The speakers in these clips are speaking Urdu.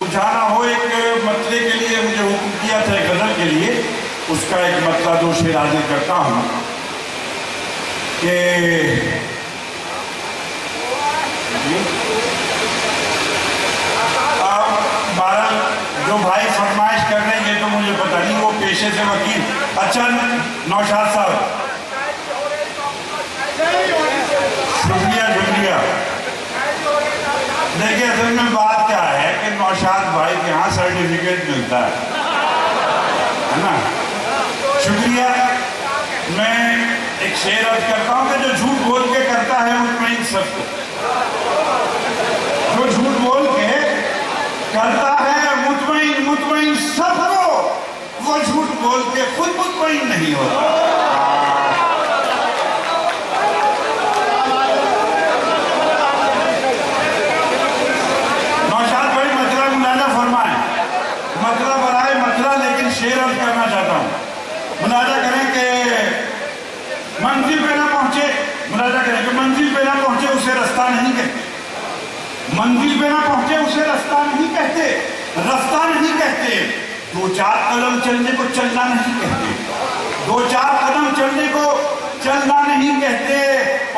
بجھانا ہو ایک مسئلے کے لیے مجھے حکم کیا تھا غزل کے لیے، اس کا ایک مطلب دو شعر حاضر کرتا ہوں کہ بہرحال جو بھائی فرمائش کر رہے ہیں یہ تو مجھے پتہ نہیں، وہ پیشے سے وکیل. اچھا نوشاد صاحب شکریہ شکریہ. دیکھیں اصل میں بات کیا ہے کہ نوشاد بھائی کے ہاں سرٹیفکیٹ ملتا ہے نا. شکریہ. میں ایک شعر عرض کرتا ہوں کہ جو جھوٹ بول کے کرتا ہے مطمئن سب کو، جو جھوٹ بول کے کرتا ہے مطمئن سب کو، وہ جھوٹ بول کے خود مطمئن نہیں ہوتا. نوشاد بھائی مسئلہ ملاحظہ فرمائیں، مسئلہ برائے مسئلہ، لیکن شعر عرض کرنا چاہتا ہوں. ملاحظہ کریں کہ منزل پہ نہ پہنچے، ملاحظہ کریں کہ منزل پہ نہ پہنچے اسے رستہ نہیں کہتے. منزل پہ نہ پہنچے اسے رستہ نہیں کہتے، رستہ نہیں کہتے. دو چار قدم چلنے کو چلنا نہیں کہتے، دو چار قدم چلنے کو چلنا نہیں کہتے.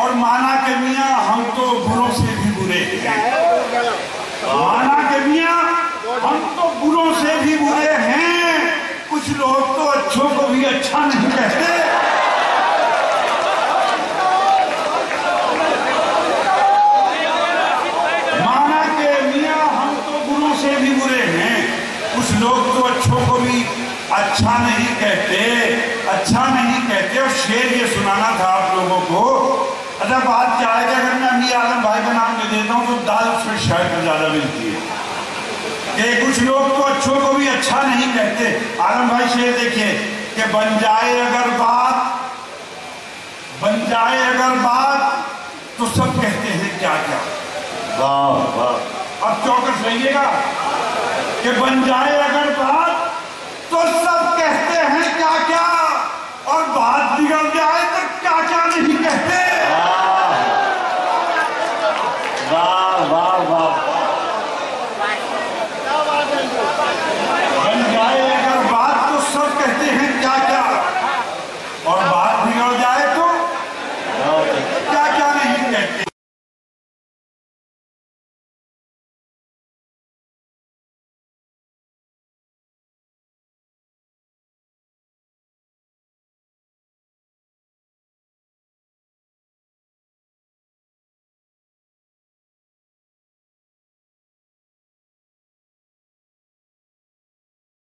اور مانا کہ میاں ہم تو بروں سے بھی برے ہیں، مانا کہ میاں ہم تو بروں سے بھی برے ہیں. کچھ لوگ تو اچھوں کو بھی اچھا نہیں کہتے. مانا کہ میاں ہم تو بروں سے بھی برے ہیں، کچھ لوگ تو اچھوں کو بھی اچھا نہیں کہتے، اچھا نہیں کہتے. اور شعر یہ سنانا تھا آپ لوگوں کو. اچھا بات کیا ہے کہ اگر میں امیر اعظم بھائی کا نام لے دیتا ہوں تو دال پھر شاید زیادہ ملتی ہے کہ کچھ لوگ تو اچھوں کو بھی اچھا نہیں کہتے. اعظم بھائی شعر دیکھیں کہ بن جائے اگر بات تو سب کہتے ہیں کیا کیا. واہ واہ. اب چوکس رہیے گا کہ بن جائے اگر بات تو سب کہتے ہیں کیا کیا، اور بات بگڑ جائے تو کیا کیا نہیں کہتے. واہ واہ واہ